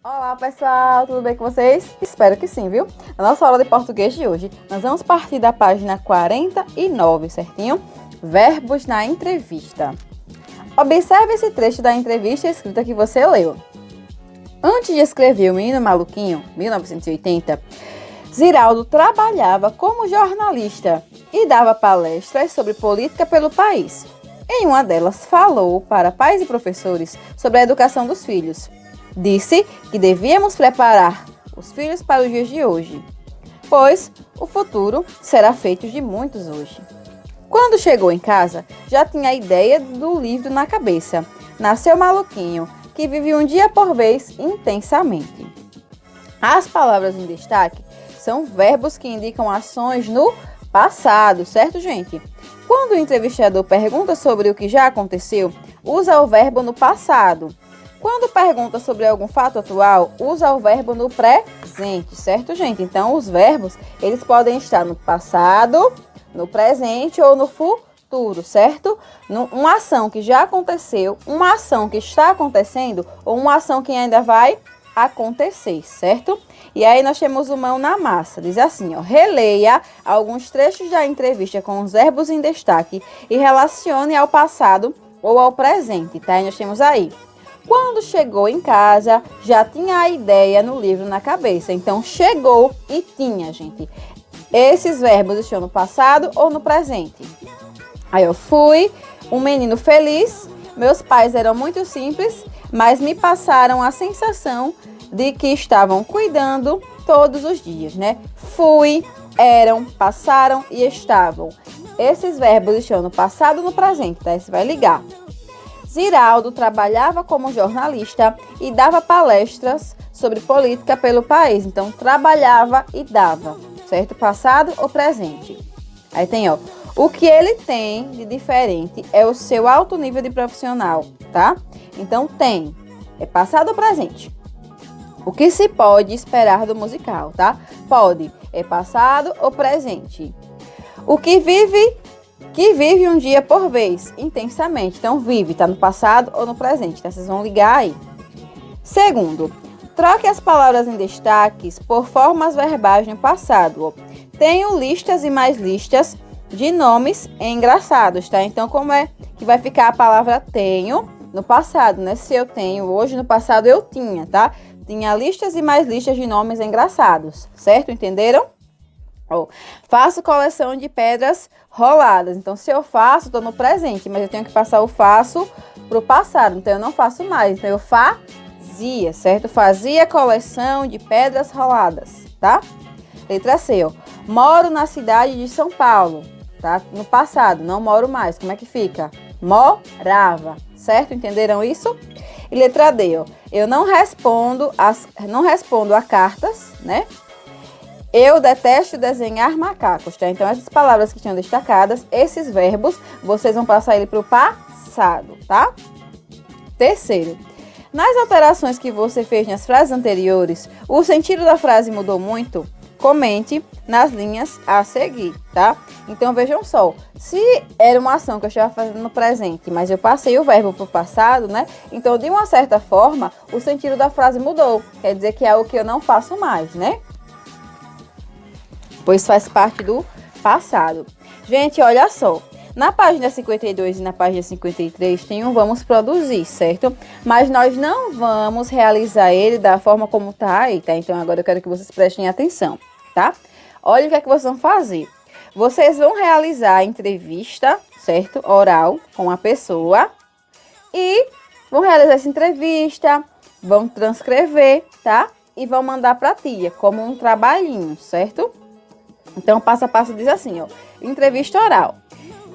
Olá pessoal, tudo bem com vocês? Espero que sim, viu? Na nossa aula de português de hoje, nós vamos partir da página 49, certinho? Verbos na entrevista. Observe esse trecho da entrevista escrita que você leu. Antes de escrever O Menino Maluquinho, 1980, Ziraldo trabalhava como jornalista e dava palestras sobre política pelo país. Em uma delas, falou para pais e professores sobre a educação dos filhos. Disse que devíamos preparar os filhos para os dias de hoje, pois o futuro será feito de muitos hoje. Quando chegou em casa, já tinha a ideia do livro na cabeça. Nasceu maluquinho, que vive um dia por vez intensamente. As palavras em destaque são verbos que indicam ações no passado, certo, gente? Quando o entrevistador pergunta sobre o que já aconteceu, usa o verbo no passado. Quando pergunta sobre algum fato atual, usa o verbo no presente, certo, gente? Então, os verbos, eles podem estar no passado, no presente ou no futuro, certo? Uma ação que já aconteceu, uma ação que está acontecendo ou uma ação que ainda vai acontecer, certo? E aí nós temos o mão na massa. Diz assim, ó, releia alguns trechos da entrevista com os verbos em destaque e relacione ao passado ou ao presente, tá? E nós temos aí. Quando chegou em casa, já tinha a ideia no livro na cabeça. Então, chegou e tinha, gente. Esses verbos estão no passado ou no presente. Aí eu fui um menino feliz. Meus pais eram muito simples, mas me passaram a sensação de que estavam cuidando todos os dias, né? Fui, eram, passaram e estavam. Esses verbos estão no passado ou no presente, tá? Você vai ligar. Ziraldo trabalhava como jornalista e dava palestras sobre política pelo país. Então, trabalhava e dava, certo? Passado ou presente. Aí tem, ó, o que ele tem de diferente é o seu alto nível de profissional, tá? Então, tem, é passado ou presente. O que se pode esperar do musical, tá? Pode, é passado ou presente. O que vive um dia por vez, intensamente. Então, vive, está no passado ou no presente. Então, vocês vão ligar aí. Segundo, troque as palavras em destaques por formas verbais no passado. Tenho listas e mais listas de nomes engraçados, tá? Então, como é que vai ficar a palavra tenho no passado, né? Se eu tenho hoje, no passado eu tinha, tá? Tinha listas e mais listas de nomes engraçados, certo? Entenderam? Faço coleção de pedras roladas. Então, se eu faço, estou no presente, mas eu tenho que passar o faço para o passado. Então, eu não faço mais. Então, eu fazia, certo? Fazia coleção de pedras roladas, tá? Letra C, ó. Moro na cidade de São Paulo, tá? No passado, não moro mais. Como é que fica? Morava, certo? Entenderam isso? E letra D, ó. Eu não respondo a cartas, né? Eu detesto desenhar macacos, tá? Então, essas palavras que estão destacadas, esses verbos, vocês vão passar ele para o passado, tá? Terceiro, nas alterações que você fez nas frases anteriores, o sentido da frase mudou muito? Comente nas linhas a seguir, tá? Então, vejam só, se era uma ação que eu estava fazendo no presente, mas eu passei o verbo para o passado, né? Então, de uma certa forma, o sentido da frase mudou. Quer dizer que é algo que eu não faço mais, né? Pois faz parte do passado. Gente, olha só. Na página 52 e na página 53 tem um vamos produzir, certo? Mas nós não vamos realizar ele da forma como tá aí, tá? Então, agora eu quero que vocês prestem atenção, tá? Olha o que é que vocês vão fazer. Vocês vão realizar a entrevista, certo? Oral com a pessoa. E vão realizar essa entrevista, vão transcrever, tá? E vão mandar pra tia, como um trabalhinho, certo? Então, passo a passo diz assim, ó. Entrevista oral.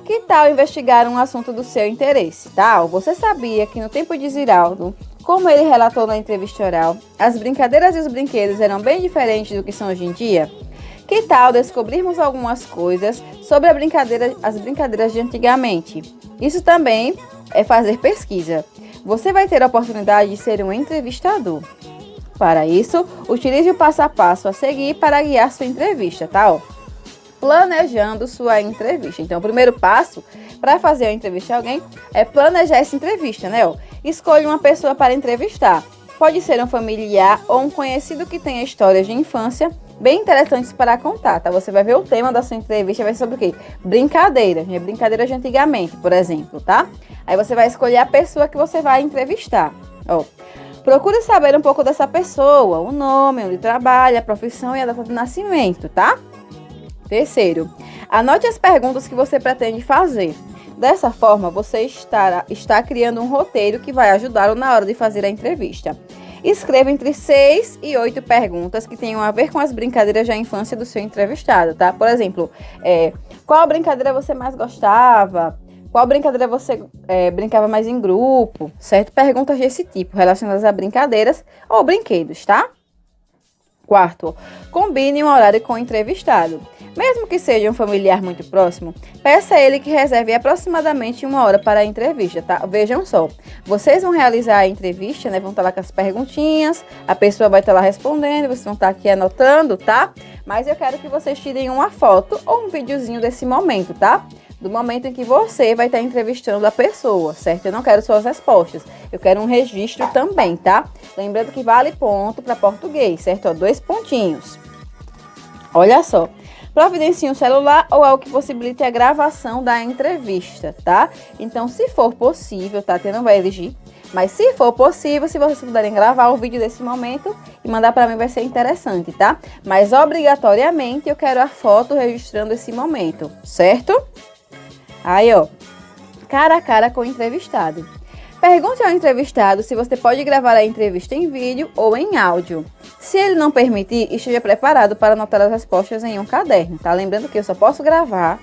Que tal investigar um assunto do seu interesse, tá? Você sabia que no tempo de Ziraldo, como ele relatou na entrevista oral, as brincadeiras e os brinquedos eram bem diferentes do que são hoje em dia? Que tal descobrirmos algumas coisas sobre as brincadeiras de antigamente? Isso também é fazer pesquisa. Você vai ter a oportunidade de ser um entrevistador. Para isso, utilize o passo a passo a seguir para guiar sua entrevista, tá? Ó, planejando sua entrevista. Então, o primeiro passo para fazer a entrevista a alguém é planejar essa entrevista, né? Ó, escolha uma pessoa para entrevistar. Pode ser um familiar ou um conhecido que tenha histórias de infância bem interessantes para contar, tá? Você vai ver o tema da sua entrevista, vai ser sobre o quê? Brincadeira, brincadeira de antigamente, por exemplo, tá? Aí você vai escolher a pessoa que você vai entrevistar. Ó, procure saber um pouco dessa pessoa, o nome, onde trabalha, a profissão e a data de nascimento, tá? Terceiro, anote as perguntas que você pretende fazer. Dessa forma, você está criando um roteiro que vai ajudá-lo na hora de fazer a entrevista. Escreva entre 6 e 8 perguntas que tenham a ver com as brincadeiras da infância do seu entrevistado, tá? Por exemplo, qual brincadeira você mais gostava? Qual brincadeira você brincava mais em grupo? Certo? Perguntas desse tipo, relacionadas a brincadeiras ou brinquedos, tá? Quarto, combine um horário com o entrevistado. Mesmo que seja um familiar muito próximo, peça a ele que reserve aproximadamente 1 hora para a entrevista, tá? Vejam só, vocês vão realizar a entrevista, né? Vão estar lá com as perguntinhas, a pessoa vai estar lá respondendo, vocês vão estar aqui anotando, tá? Mas eu quero que vocês tirem uma foto ou um videozinho desse momento, tá? Do momento em que você vai estar entrevistando a pessoa, certo? Eu não quero suas respostas, eu quero um registro também, tá? Lembrando que vale ponto para português, certo? Ó, 2 pontinhos. Olha só. Providencie um celular ou algo que possibilite a gravação da entrevista, tá? Então, se for possível, tá? Você não vai exigir, mas se for possível, se vocês puderem gravar o vídeo desse momento e mandar para mim, vai ser interessante, tá? Mas, obrigatoriamente, eu quero a foto registrando esse momento, certo? Aí, ó, cara a cara com o entrevistado. Pergunte ao entrevistado se você pode gravar a entrevista em vídeo ou em áudio. Se ele não permitir, esteja preparado para anotar as respostas em um caderno, tá? Lembrando que eu só posso gravar,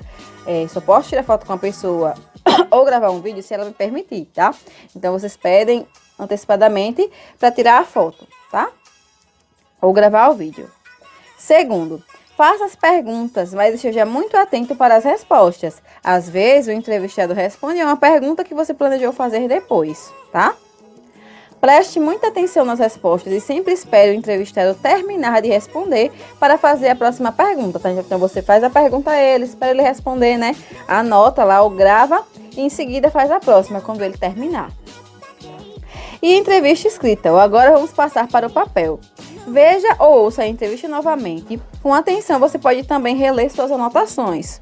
só posso tirar foto com a pessoa ou gravar um vídeo se ela me permitir, tá? Então, vocês pedem antecipadamente para tirar a foto, tá? Ou gravar o vídeo. Segundo, faça as perguntas, mas esteja muito atento para as respostas. Às vezes, o entrevistado responde a uma pergunta que você planejou fazer depois, tá? Preste muita atenção nas respostas e sempre espere o entrevistado terminar de responder para fazer a próxima pergunta, tá? Então, você faz a pergunta a ele, espera ele responder, né? Anota lá ou grava e em seguida faz a próxima quando ele terminar. E entrevista escrita. Agora vamos passar para o papel. Veja ou ouça a entrevista novamente. Com atenção, você pode também reler suas anotações.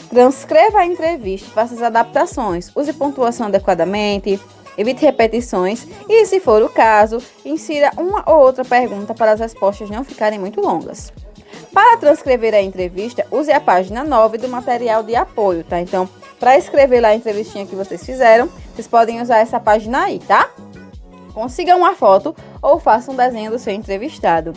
Transcreva a entrevista, faça as adaptações, use pontuação adequadamente, evite repetições e, se for o caso, insira uma ou outra pergunta para as respostas não ficarem muito longas. Para transcrever a entrevista, use a página 9 do material de apoio, tá? Então, para escrever lá a entrevistinha que vocês fizeram, vocês podem usar essa página aí, tá? Consiga uma foto ou faça um desenho do seu entrevistado.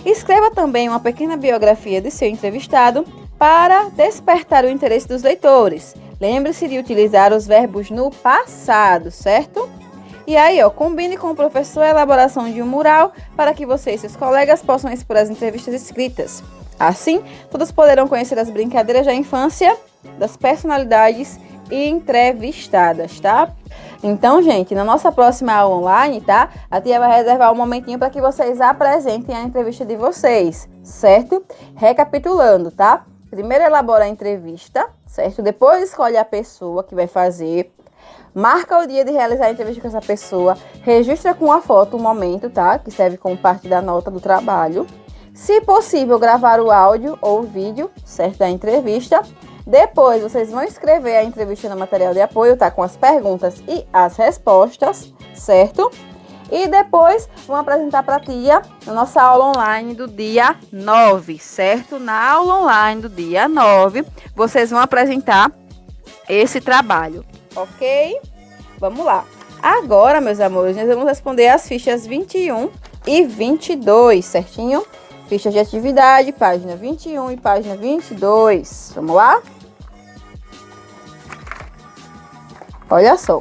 Escreva também uma pequena biografia do seu entrevistado para despertar o interesse dos leitores. Lembre-se de utilizar os verbos no passado, certo? E aí, ó, combine com o professor a elaboração de um mural para que você e seus colegas possam expor as entrevistas escritas. Assim, todos poderão conhecer as brincadeiras da infância das personalidades entrevistadas, tá? Então, gente, na nossa próxima aula online, tá? A tia vai reservar um momentinho para que vocês apresentem a entrevista de vocês, certo? Recapitulando, tá? Primeiro elabora a entrevista, certo? Depois escolhe a pessoa que vai fazer, marca o dia de realizar a entrevista com essa pessoa, registra com a foto o momento, tá? Que serve como parte da nota do trabalho. Se possível, gravar o áudio ou o vídeo, certo? Da entrevista. Depois, vocês vão escrever a entrevista no material de apoio, tá? Com as perguntas e as respostas, certo? E depois, vão apresentar para a tia na nossa aula online do dia 9, certo? Na aula online do dia 9, vocês vão apresentar esse trabalho, ok? Vamos lá. Agora, meus amores, nós vamos responder as fichas 21 e 22, certinho? Fichas de atividade, página 21 e página 22. Vamos lá? Olha só.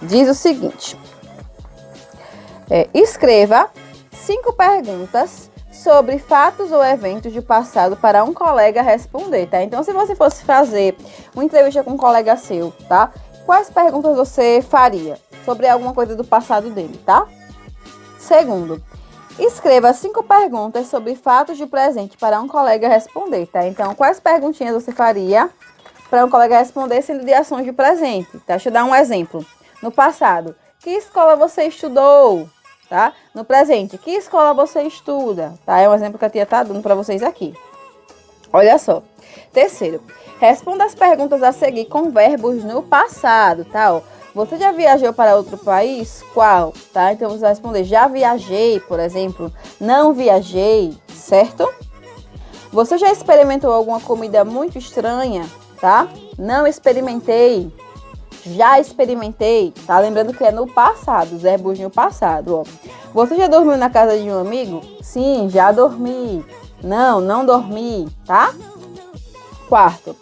Diz o seguinte. Escreva 5 perguntas sobre fatos ou eventos do passado para um colega responder, tá? Então, se você fosse fazer uma entrevista com um colega seu, tá? Quais perguntas você faria sobre alguma coisa do passado dele, tá? Segundo, escreva 5 perguntas sobre fatos de presente para um colega responder, tá? Então, quais perguntinhas você faria para um colega responder sendo de ações de presente, tá? Deixa eu dar um exemplo. No passado, Que escola você estudou? Tá? No presente, que escola você estuda? Tá? É um exemplo que a tia tá dando para vocês aqui. Olha só. Terceiro, responda as perguntas a seguir com verbos no passado, tá? Ó, você já viajou para outro país? Qual? Tá? Então você vai responder já viajei, por exemplo. Não viajei, certo? Você já experimentou alguma comida muito estranha? Tá? Não experimentei. Já experimentei, tá? Lembrando que é no passado, os verbos no passado, ó. Você já dormiu na casa de um amigo? Sim, já dormi. Não, não dormi, tá? Quarto,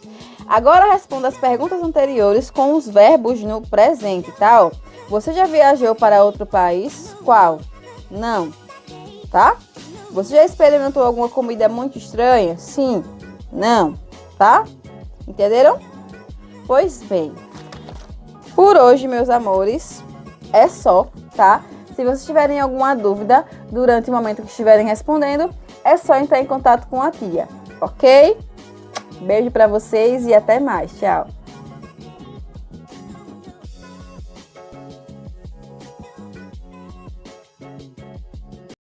agora responda as perguntas anteriores com os verbos no presente, tá? Ó, você já viajou para outro país? Qual? Não, tá? Você já experimentou alguma comida muito estranha? Sim, não, tá? Entenderam? Pois bem. Por hoje, meus amores, é só, tá? Se vocês tiverem alguma dúvida durante o momento que estiverem respondendo, é só entrar em contato com a tia, ok? Beijo pra vocês e até mais. Tchau!